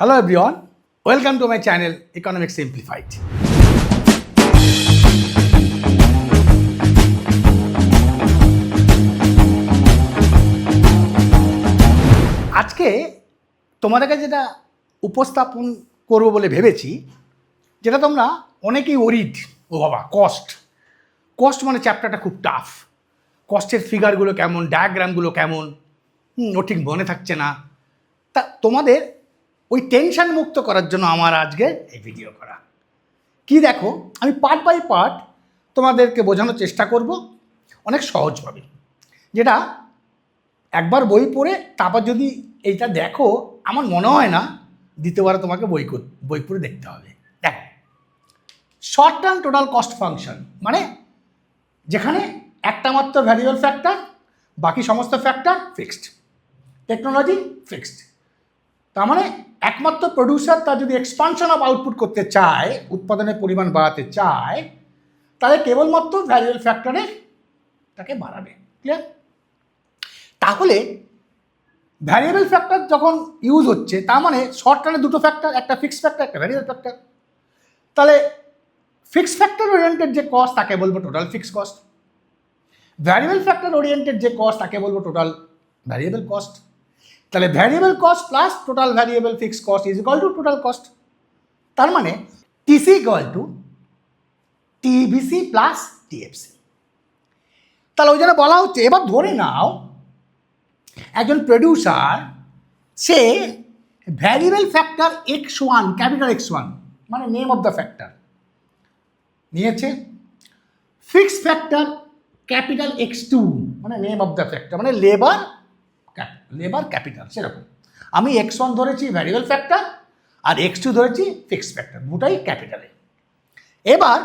Hello everyone, welcome to my channel Economics Simplified. আজকে তোমাদের কাছে যেটা উপস্থাপন করব বলে ভেবেছি, যেটা তোমরা অনেকেই ওরিড, ও বাবা কস্ট মানে চ্যাপ্টারটা খুব টাফ, কস্টের ফিগারগুলো কেমন, ডায়াগ্রামগুলো কেমন, ও ঠিক মনে থাকছে না। তা তোমাদের ওই টেনশন মুক্ত করার জন্য আমার আজকে এই ভিডিও করা। কি দেখো, আমি পার্ট বাই পার্ট তোমাদেরকে বোঝানোর চেষ্টা করব অনেক সহজভাবে, যেটা একবার বই পড়ে তারপর যদি এইটা দেখো, আমার মনে হয় না দ্বিতীয়বার তোমাকে বই পড়ে দেখতে হবে। দেখো, short term total cost function মানে যেখানে একটা মাত্র ভ্যারিয়েবল ফ্যাক্টর, বাকি সমস্ত ফ্যাক্টর ফিক্সড, টেকনোলজি ফিক্সড। তার মানে একমাত্র প্রডিউসার তার যদি এক্সপানশন অফ আউটপুট করতে চায়, উৎপাদনের পরিমাণ বাড়াতে চায়, তাহলে কেবলমাত্র ভ্যারিয়েবল ফ্যাক্টরে তাকে বাড়াবে। ক্লিয়ার? তাহলে ভ্যারিয়েবল ফ্যাক্টর যখন ইউজ হচ্ছে, তার মানে শর্ট টার্মে দুটো ফ্যাক্টর, একটা ফিক্সড ফ্যাক্টর, একটা ভ্যারিয়েবল ফ্যাক্টর। তাহলে ফিক্সড ফ্যাক্টর ওরিয়েন্টেড যে কস্ট তাকে বলবো total fixed cost, variable factor oriented যে কস্ট তাকে বলবো টোটাল ভ্যারিয়েবল কস্ট। তাহলে variable cost plus total variable fixed cost is equal to total cost. তার মানে TC equal to TVC plus TFC. তাহলে ওই জন্য বলা হচ্ছে, এবার ধরে নাও একজন প্রডিউসার, সে variable factor X1, capital X1 মানে নেম অফ দ্য ফ্যাক্টর নিয়েছে, ফিক্সড ফ্যাক্টর ক্যাপিটাল X2 মানে নেম অফ দ্য ফ্যাক্টর মানে লেবার ক্যাপিটাল। সেরকম আমি X1 ধরেছি ভ্যারিয়েবল ফ্যাক্টর আর X2 ধরেছি ফিক্সড ফ্যাক্টর, দুটাই ক্যাপিটালে। এবার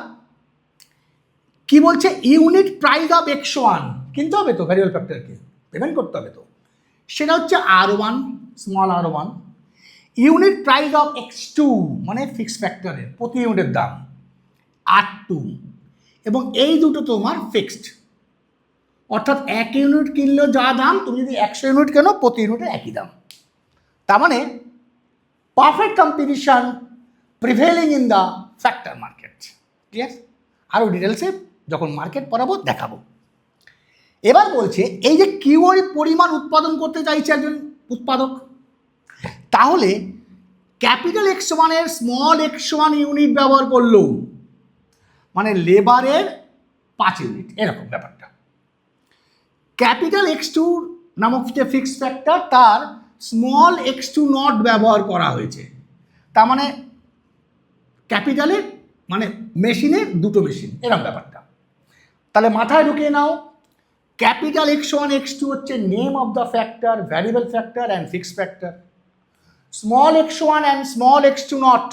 কি বলছে, ইউনিট প্রাইস অফ X1 কিনতে হবে তো, ভ্যারিয়েবল ফ্যাক্টরকে পেমেন্ট করতে হবে তো, সেটা হচ্ছে R1, small R1। Unit price of X2 মানে ফিক্সড ফ্যাক্টরের প্রতি ইউনিটের দাম R2, এবং এই দুটো তোমার ফিক্সড, অর্থাৎ এক ইউনিট কিনলেও যা দাম, তুমি যদি 100 ইউনিট কেনো প্রতি ইউনিটের একই দাম। তার মানে perfect competition prevailing in the factor market. Clear? আরও ডিটেলসে যখন মার্কেট পড়াবো দেখাবো। এবার বলছে, এই যে কিউরি পরিমাণ উৎপাদন করতে চাইছে একজন উৎপাদক, তাহলে ক্যাপিটাল X1 এর স্মল x1 ইউনিট ব্যবহার করলো, মানে লেবারের 5 ইউনিট, এরকম ব্যাপারটা। ক্যাপিটাল X2 নামক যে ফিক্সড ফ্যাক্টর, তার স্মল x2 নট ব্যবহার করা হয়েছে। তার মানে ক্যাপিটালের মানে মেশিনের দুটো মেশিন, এরকম ব্যাপারটা। তাহলে মাথায় ঢুকিয়ে নাও, ক্যাপিটাল X1 X2 হচ্ছে name of the factor, variable factor and fixed factor. Small x1 and small x2 not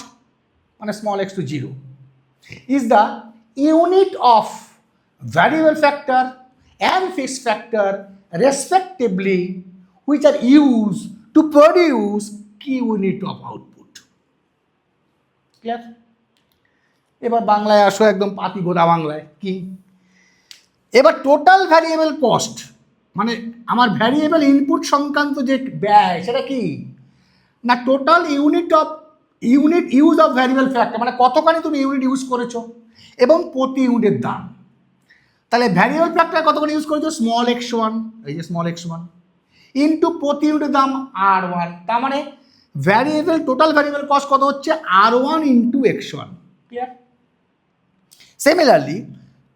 মানে small x2 0 is the unit of variable factor and fixed factor respectively, which are used to produce key unit of output. Clear? এবার বাংলায় আসো, একদম পাতি গোদা বাংলায়। কি? এবার total variable cost মানে আমার ভ্যারিয়েবল ইনপুট সংক্রান্ত যে ব্যয়, সেটা কি না total unit use of variable factor, মানে কতখানি তুমি ইউনিট ইউজ করেছো এবং প্রতি ইউনিটের দাম। তাহলে ভ্যারিয়েবল ফ্যাক্টর কতখানি ইউজ করেছো, স্মল x1, এই যে স্মল x1 ইন্টু প্রতি ইউনিটের দাম R1। তার মানে টোটাল ভ্যারিয়েবল কস্ট কত হচ্ছে, R1 into x1। Clear? Similarly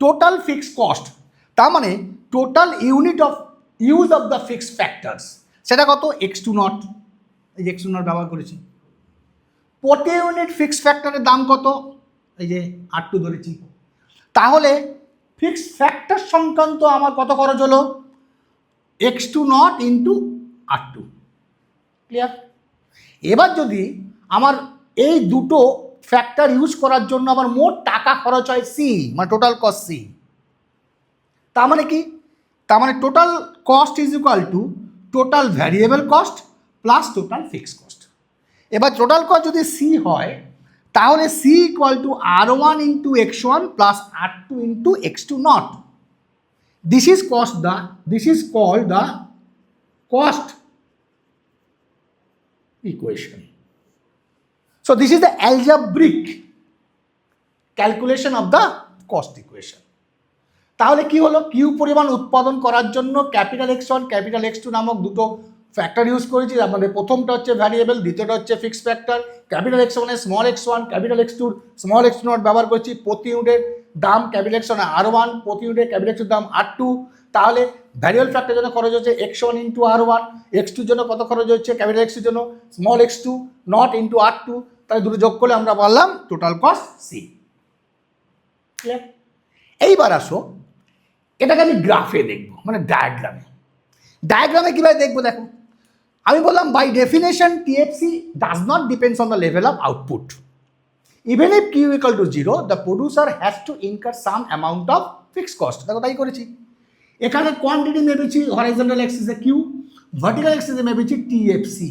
total fixed cost, তার মানে total use of the fixed factors, সেটা কত, x2 নট, এই যে x2 নট ব্যবহার করেছি। প্রতি ইউনিট ফিক্সড ফ্যাক্টরের দাম কত, এই যে R2 ধরেছি। তাহলে ফিক্সড ফ্যাক্টর সংক্রান্ত আমার কত খরচ হলো, x2 not into R2। Clear? এবার যদি আমার এই দুটো ফ্যাক্টর ইউজ করার জন্য আমার মোট টাকা খরচ হয় C, মানে টোটাল কস্ট C। তার মানে কি, তার মানে total cost is equal to total variable cost plus total fixed cost. এবার টোটাল কস্ট যদি C হয়, তাহলে C equal to R1 into x1 plus R2 into x2 not. This is called the cost equation. So this is the algebraic calculation of the cost equation. তাহলে কি হলো, Q পরিমাণ উৎপাদন করার জন্য ক্যাপিটাল X1 ক্যাপিটাল X2 নামক দুটো factor use করেছি। আমাদের প্রথমটা হচ্ছে ভ্যারিয়েবল, দ্বিতীয়টা হচ্ছে ফিক্সড ফ্যাক্টর। ক্যাপিটাল X1 এর small x1, capital X2 small x2 not ব্যবহার করছি। প্রতি ইউনিটের দাম ক্যাপিটাল X1 R1, প্রতি ইউনিটের ক্যাপিটাল X2 দাম R2। তাহলে ভ্যারিয়েবল ফ্যাক্টরের জন্য খরচ হচ্ছে X1 ইন্টু R1, X2 জন্য কত খরচ হচ্ছে ক্যাপিটাল X2 জন্য small x2 not into R2। তাহলে দুটো যোগ করলে আমরা পারলাম টোটাল কস্ট সি। ক্লিয়ার? এইবার আসো এটাকে আমি গ্রাফে দেখব, মানে ডায়াগ্রামে। ডায়াগ্রামে কীভাবে দেখবো দেখো, আমি বললাম by definition TFC does not depends on the level of output. Even if Q equal to zero the producer has to incur some amount of fixed cost. দেখো তাই করেছি। এখানে কোয়ান্টিটি মেপেছি হরাইজন্টাল অ্যাক্সিসে কিউ, ভার্টিক্যাল অ্যাক্সিসে মেপেছি TFC.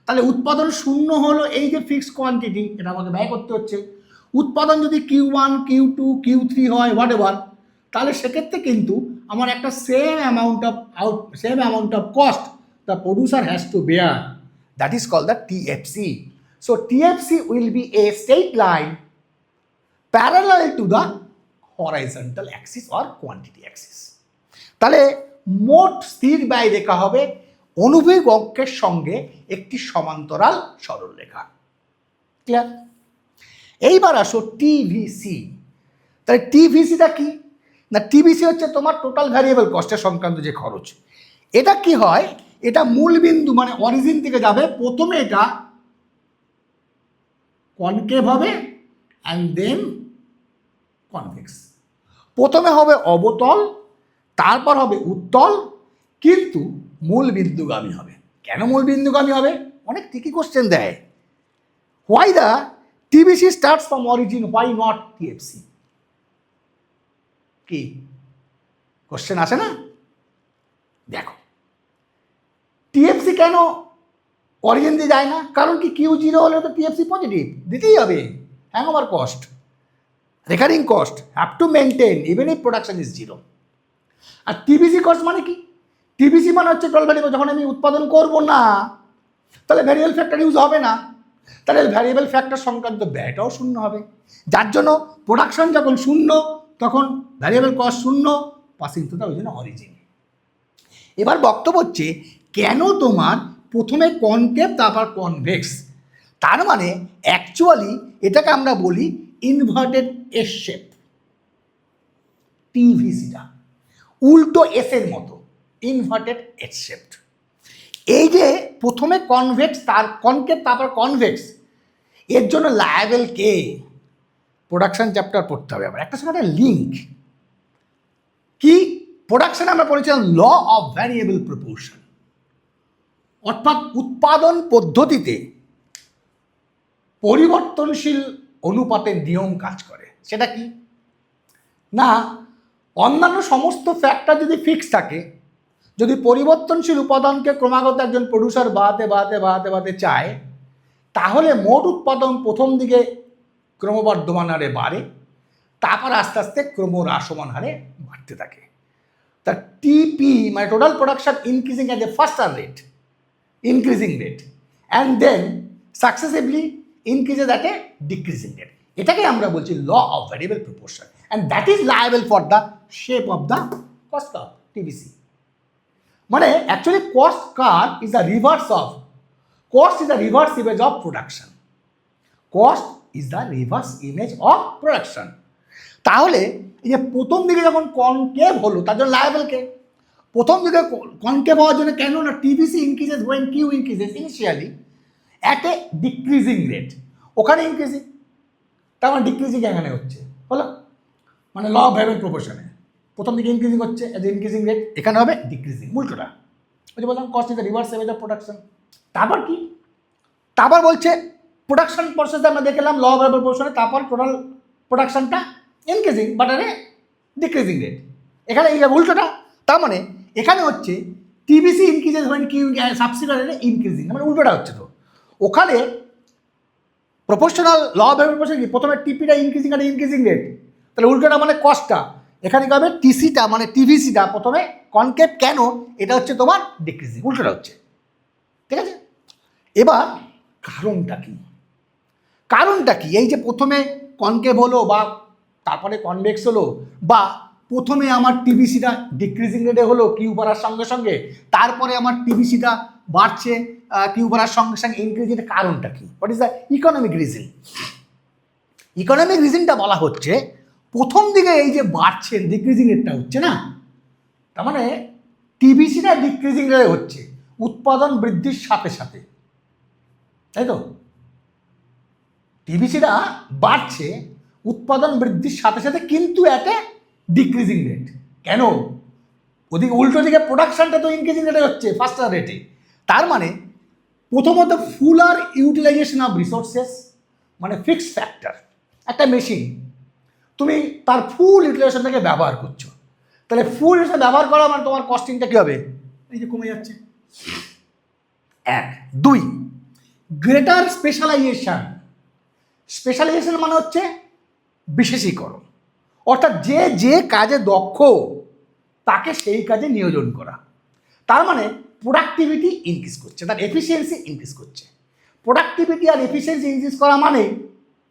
তাহলে উৎপাদন শূন্য হলো, এই যে ফিক্সড কোয়ান্টিটি এটা আমাকে ব্যয় করতে হচ্ছে। উৎপাদন যদি Q1 Q2 Q3 হয় হোয়াট এভার, তাহলে সেক্ষেত্রে কিন্তু আমার একটা same amount of cost the producer has to bear, that is called the TFC. So TFC will be a straight line parallel to the horizontal axis or quantity axis. তাহলে মোট স্থির ব্যয় রেখা হবে অনুভূমিক অক্ষের সঙ্গে একটি সমান্তরাল সরলরেখা। ক্লিয়ার? এইবার আসো টিভিসি। তাহলে টিভিসিটা কি না, টিভিসি হচ্ছে তোমার টোটাল ভ্যারিয়েবল কস্টের সংক্রান্ত যে খরচ। এটা কি হয়, এটা মূল বিন্দু মানে অরিজিন থেকে যাবে, প্রথমে এটা কনকেভ হবে অ্যান্ড দেন কনভেক্স। প্রথমে হবে অবতল, তারপর হবে উত্তল, কিন্তু মূল বিন্দুগামী হবে। কেন মূল বিন্দুগামী হবে? অনেক ঠিকই কোশ্চেন দেয়। Why the TVC starts from origin, why not TFC? কি কোশ্চেন আসে না? দেখো টিএফসি কেন অরিজিন দিয়ে যায় না? কারণ কি কিউ জিরো হলে তো টিএফসি পজিটিভ দিতেই হবে। Hangover cost, recurring cost have to maintain even if production is zero. আর টিভিসি কস্ট মানে কি? টিভিসি মানে হচ্ছে টোটাল ভ্যারিয়েবল। যখন আমি উৎপাদন করব না তাহলে ভ্যারিয়েবল ফ্যাক্টর ইউজ হবে না, তাহলে ভ্যারিয়েবল ফ্যাক্টর সংক্রান্ত ব্যয়টাও শূন্য হবে। যার জন্য প্রোডাকশন যখন শূন্য তখন ভ্যারিয়েবল কস্ট শূন্য, পাসিং টু দ্য অরিজিন। এবার বক্তব্য হচ্ছে কেন তোমার প্রথমে কনকেভ তারপর কনভেক্স। তার মানে অ্যাকচুয়ালি এটাকে আমরা বলি ইনভার্টেড এস শেপ। টিভিসিটা উল্টো এসের মতো, ইনভার্টেড এস শেপ। এই যে প্রথমে কনভেক্স তার কনকেভ তারপর কনভেক্স, এর জন্য লায়াবেল কে? প্রোডাকশন চ্যাপ্টার পড়তে হবে আবার, একটা সঙ্গে একটা লিঙ্ক। কি প্রোডাকশনে আমরা পড়েছিলাম ল অফ ভ্যারিয়েবল প্রপোর্শন, অর্থাৎ উৎপাদন পদ্ধতিতে পরিবর্তনশীল অনুপাতের নিয়ম কাজ করে। সেটা কি না, অন্যান্য সমস্ত ফ্যাক্টর যদি ফিক্স থাকে, যদি পরিবর্তনশীল উপাদানকে ক্রমাগত একজন প্রডিউসার বাড়াতে চায়, তাহলে মোট উৎপাদন প্রথম দিকে ক্রমবর্ধমান হারে বাড়ে, তারপর আস্তে আস্তে ক্রমহ্রাসমান হারে বাড়তে থাকে। তা টিপি মানে total production increasing at a faster rate, increasing rate, and then successively increases at a decreasing rate. এটাকে আমরা বলছি law of variable proportion, and that is liable for the shape of the cost curve, TVC. মানে actually cost curve is the reverse of, cost is the reverse image of production, cost is the reverse image of production. তাহলে এই যে প্রথম দিকে যখন concave হলো তার জন্য লায়াবল কে? প্রথম দিকে কনকেভ হওয়ার জন্য কেন না, TVC increases when Q increases initially at a decreasing rate. ওখানে ইনক্রিজিং, তার মানে ডিক্রিজিং এখানে হচ্ছে, হলো মানে ল অফ ভ্যারিয়েবল প্রপোর্শনে প্রথম দিকে ইনক্রিজিং হচ্ছে অ্যাজ ইনক্রিজিং রেট, এখানে হবে ডিক্রিজিং, উল্টোটা। ওই যে বললাম cost is the reverse image of production. তারপর কি, তারপর বলছে প্রোডাকশন প্রসেসে আমরা দেখলাম ল অফ ভ্যারিয়েবল প্রপোর্শনে, তারপর টোটাল প্রোডাকশনটা ইনক্রিজিং বাট আরে ডিক্রিজিং রেট, এখানে এই উল্টোটা। তার মানে এখানে হচ্ছে TVC increases when Q subsequently increasing, মানে উল্টোটা হচ্ছে। তো ওখানে proportional law of variable proportion কি, প্রথমে টিপিটা ইনক্রিজিং আর ইনক্রিজিং রেট, তাহলে উল্টোটা মানে কস্টটা, এখানে কি হবে টিসিটা মানে টিভিসিটা প্রথমে কনকেভ কেন, এটা হচ্ছে তোমার ডিক্রিজিং, উল্টোটা হচ্ছে। ঠিক আছে, এবার কারণটা কি? কারণটা কি? এই যে প্রথমে কনকেভ হলো বা তারপরে কনভেক্স হলো, বা প্রথমে আমার টিবিসিটা ডিক্রিজিং রেটে হলো কিউ বাড়ার সঙ্গে সঙ্গে, তারপরে আমার টিবিসিটা বাড়ছে কিউ বাড়ার সঙ্গে সঙ্গে ইনক্রিজ, এর কারণটা কি? What is the economic reason? Economic রিজনটা বলা হচ্ছে প্রথম দিকে এই যে বাড়ছে ডিক্রিজিং রেটটা হচ্ছে না, তার মানে টিবিসিটা ডিক্রিজিং রেটে হচ্ছে উৎপাদন বৃদ্ধির সাথে সাথে, তাই তো? টিবিসিটা বাড়ছে উৎপাদন বৃদ্ধির সাথে সাথে, কিন্তু এতে ডিক্রিজিং রেট। কেন? ওদিকে উল্টো দিকে প্রোডাকশনটা তো ইনক্রিজিং রেটে হচ্ছে ফাস্টার রেটে। তার মানে প্রথমত ফুলার ইউটিলাইজেশন অফ রিসোর্সেস, মানে ফিক্সড ফ্যাক্টর। একটা মেশিন তুমি তার ফুল ইউটিলাইজেশন থেকে ব্যবহার করছো, তাহলে ফুল ইউটিলাইজেশন ব্যবহার করা মানে তোমার কস্টিংটা কী হবে? এই যে কমে যাচ্ছে। এক। দুই, গ্রেটার স্পেশালাইজেশন। স্পেশালাইজেশন মানে হচ্ছে বিশেষীকরণ, অর্থাৎ যে যে কাজে দক্ষ তাকে সেই কাজে নিয়োজন করা। তার মানে প্রোডাক্টিভিটি ইনক্রিজ করছে, তার এফিসিয়েন্সি ইনক্রিজ করছে। প্রোডাক্টিভিটি আর এফিসিয়েন্সি ইনক্রিজ করা মানে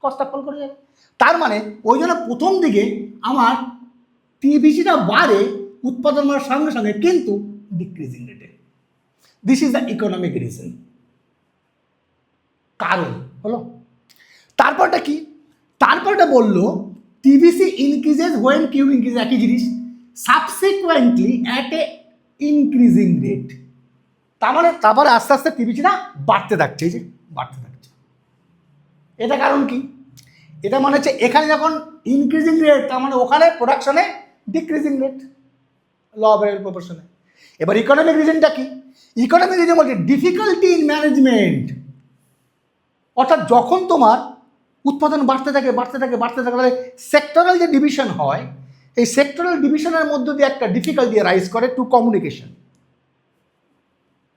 কস্ট অফ করে যাবে। তার মানে ওই জন্য প্রথম দিকে আমার টিবিসিটা বাড়ে উৎপাদন বাড়ার সঙ্গে সঙ্গে, কিন্তু ডিক্রিজিং রেটে। This is the economic reason. কারণ হলো। তারপরটা কি? তারপরটা বললো TVC increases when Q increase, একই জিনিস, subsequently at a increasing rate. তার মানে তারপরে আস্তে আস্তে টিবিসিটা বাড়তে থাকছে, এই যে বাড়তে থাকছে। এটা কারণ কি? এটা মানে হচ্ছে এখানে যখন ইনক্রিজিং রেট, তার মানে ওখানে প্রোডাকশনে decreasing rate, law of variable প্রপোর্শনে। এবার ইকোনমিক রিজনটা কি? ইকোনমিক রিজন বলছে ডিফিকাল্টি ইন ম্যানেজমেন্ট, অর্থাৎ যখন তোমার উৎপাদন বাড়তে থাকে তাহলে সেক্টরাল যে ডিভিশন হয়, এই সেক্টরাল ডিভিশনের মধ্য দিয়ে একটা ডিফিকাল্টি রাইজ করে টু কমিউনিকেশন।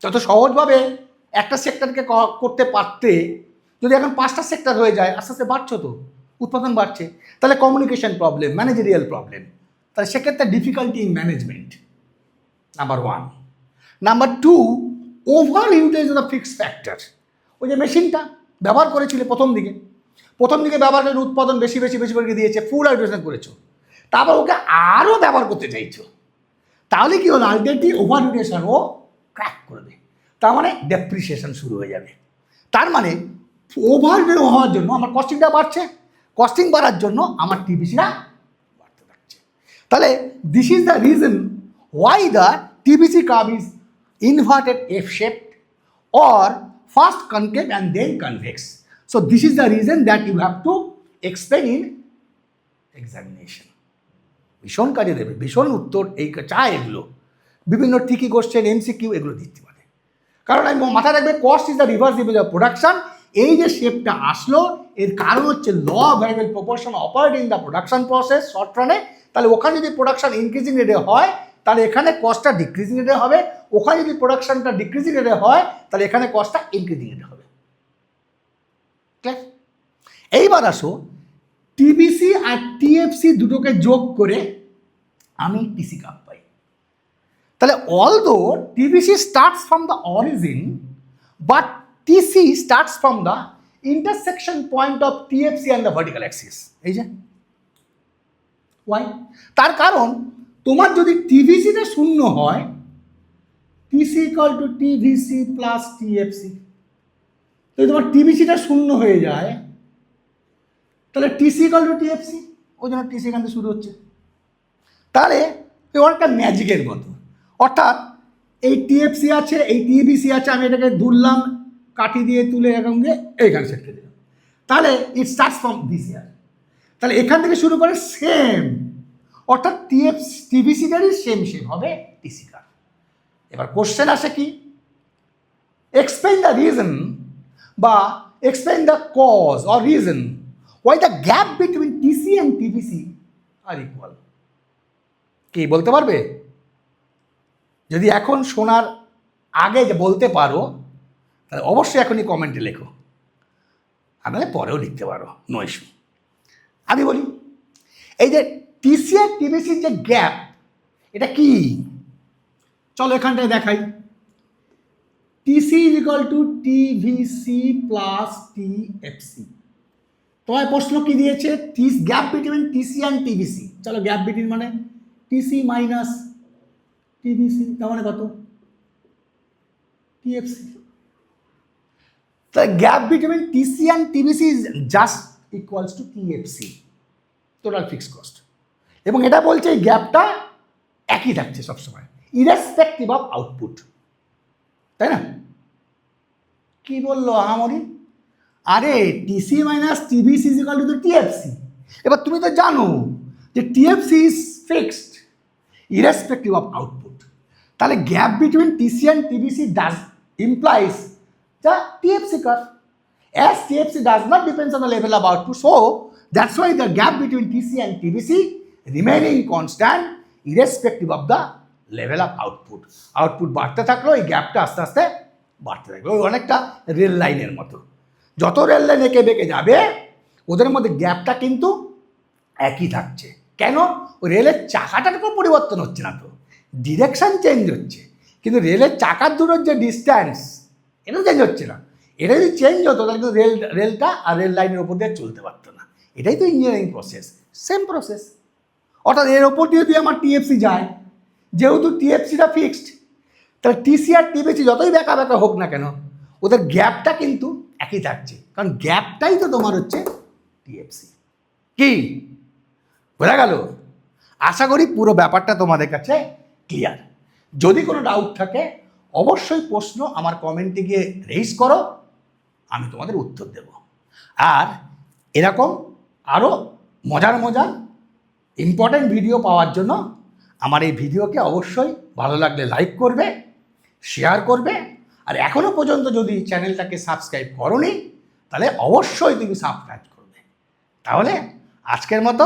যত সহজভাবে একটা সেক্টরকে করতে পারতে, যদি এখন 5টা সেক্টর হয়ে যায়, আস্তে আস্তে বাড়ছো তো, উৎপাদন বাড়ছে, তাহলে কমিউনিকেশন প্রবলেম, ম্যানেজেরিয়াল প্রবলেম, তাহলে সেক্ষেত্রে difficulty in management, number 1। Number 2, over utilize the fixed factor. ওই যে মেশিনটা ব্যবহার করেছিলে প্রথম দিকে ব্যবহার করে উৎপাদন বেশি করে দিয়েছে, ফুল ইউটিলাইজেশন করেছো, তারপর ওকে আরও ব্যবহার করতে চাইছো, তাহলে কি হলো? আলটিমেটলি ওভার ইউটিলাইজেশন ও ক্র্যাক করবে, তার মানে ডেপ্রিসিয়েশন শুরু হয়ে যাবে। তার মানে ওভার হওয়ার জন্য আমার কস্টিংটা বাড়ছে, কস্টিং বাড়ার জন্য আমার টিবিসিটা বাড়তে থাকছে। তাহলে this is the reason why the TBC curve is inverted F shaped or first concave and then convex. So this is the reason that you have to explain in examination. ভীষণ কাজে দেবে, ভীষণ উত্তর এই চায় এগুলো, বিভিন্ন ট্রিকি কোশ্চেন, এমসিকিউ এগুলো দিতে পারে। কারণ আমি মাথায় রাখবে, cost is the reversible of production. এই যে শেপটা আসলো, এর কারণ হচ্ছে law of variable proportion operate in the production process short রানে। তাহলে ওখানে যদি প্রোডাকশন ইনক্রিজিং রেটে হয়, তাহলে এখানে কস্টটা ডিক্রিজিং রেটে হবে। ওখানে যদি প্রোডাকশনটা ডিক্রিজিং রেটে হয়, তাহলে এখানে কস্টটা ইনক্রিজিং রেটে হবে। ক্লিয়ার? এইবার আসো, টিবিসি আর টিএফসি দুটোকে যোগ করে আমি টিসি কাপ পাই। তাহলে although TBC starts from the origin, but TC starts from the intersection point of TFC and the vertical Axis. এই যে ওয়াই, তার কারণ তোমার যদি টিভিসিটা শূন্য হয়, TC equal two TVC plus TFC, যদি তোমার টিভিসিটা শূন্য হয়ে যায়, তাহলে টিসি ইকুয়াল টু টিএফসি, ওই জন্য টিসি এখান থেকে শুরু হচ্ছে। তাহলে অনেকটা ম্যাজিকের মতো, অর্থাৎ এই টিএফসি আছে, এই টিভিসি আছে, আমি এটাকে ধরলাম, কাঠি দিয়ে তুলে এরকম দিয়ে এইখানে সেট করে দিলাম, তাহলে ইট স্টার্টস ফ্রম দিস ইয়ার। তাহলে এখান থেকে শুরু করে সেম, অর্থাৎ টিভিসিটারই সেম হবে টিসি কার। এবার কোশ্চেন আসে কি, এক্সপ্লেইন দ্য রিজন বা explain the cause or reason why the gap between TC and TVC আর ইকুয়াল। কি বলতে পারবে? যদি এখন শোনার আগে যে বলতে পারো, তাহলে অবশ্যই এখনই কমেন্টে লেখো, আর নাহলে পরেও লিখতে পারো, নো ইস্যু। আমি বলি, এই যে টিসি আর টিভিসির যে গ্যাপ, এটা কি? চলো এখানটায় দেখাই। TC is equal two TVC plus TFC. তোমায় প্রশ্ন কি দিয়েছে? Gap between TC and TBC. চলো গ্যাপ বিটুইন মানে টিসি মাইনাস টিবিসি, তার মানে কত? TFC. The gap between TC and TBC is just equals to TFC, total fixed cost. এবং এটা বলছে এই গ্যাপটা একই থাকছে সবসময় ইরেসপেক্টিভ অফ আউটপুট, তাই না? কি বললো আহামরি? আরে TC minus TVC is equal to TFC. এবার তুমি তো জানো যে TFC is fixed irrespective of output, তাহলে gap between TC and TVC does implies the TFC curve. As TFC does not depend on the level of output, so that's why the gap between TC and TBC remaining constant irrespective of the level of output. Output বাড়তে থাকলো, এই গ্যাপটা আস্তে আস্তে বাড়তে থাকবে। ওই অনেকটা রেল লাইনের মতো, যত রেল লাইন এঁকে বেঁকে যাবে ওদের মধ্যে গ্যাপটা কিন্তু একই থাকছে। কেন? ওই রেলের চাকাটার কোনো পরিবর্তন হচ্ছে না, তো ডিরেকশন চেঞ্জ হচ্ছে, কিন্তু রেলের চাকার দূরের যে ডিস্ট্যান্স এটা চেঞ্জ হচ্ছে না। এটা যদি চেঞ্জ হতো তাহলে কিন্তু রেলটা আর রেল লাইনের ওপর দিয়ে চলতে পারতো না। এটাই তো ইঞ্জিনিয়ারিং প্রসেস, সেম প্রসেস। অর্থাৎ এর ওপর দিয়ে যদি আমার টিএফসি যায়, যেহেতু টিএফসিটা ফিক্সড, তাহলে টিসি আর টিবিসি যতই ব্যাকা ব্যাকা হোক না কেন ওদের গ্যাপটা কিন্তু একই থাকছে, কারণ গ্যাপটাই তো তোমার হচ্ছে টিএফসি। কি বোঝা গেল? আশা করি পুরো ব্যাপারটা তোমাদের কাছে ক্লিয়ার। যদি কোনো ডাউট থাকে অবশ্যই প্রশ্ন আমার কমেন্টে গিয়ে রেইজ করো, আমি তোমাদের উত্তর দেব। আর এরকম আরও মজার মজার ইম্পর্ট্যান্ট ভিডিও পাওয়ার জন্য আমার এই ভিডিওকে অবশ্যই ভালো লাগলে লাইক করবে, শেয়ার করবে, আর এখনও পর্যন্ত যদি চ্যানেলটাকে সাবস্ক্রাইব করোনি তাহলে অবশ্যই তুমি সাবস্ক্রাইব করবে। তাহলে আজকের মতো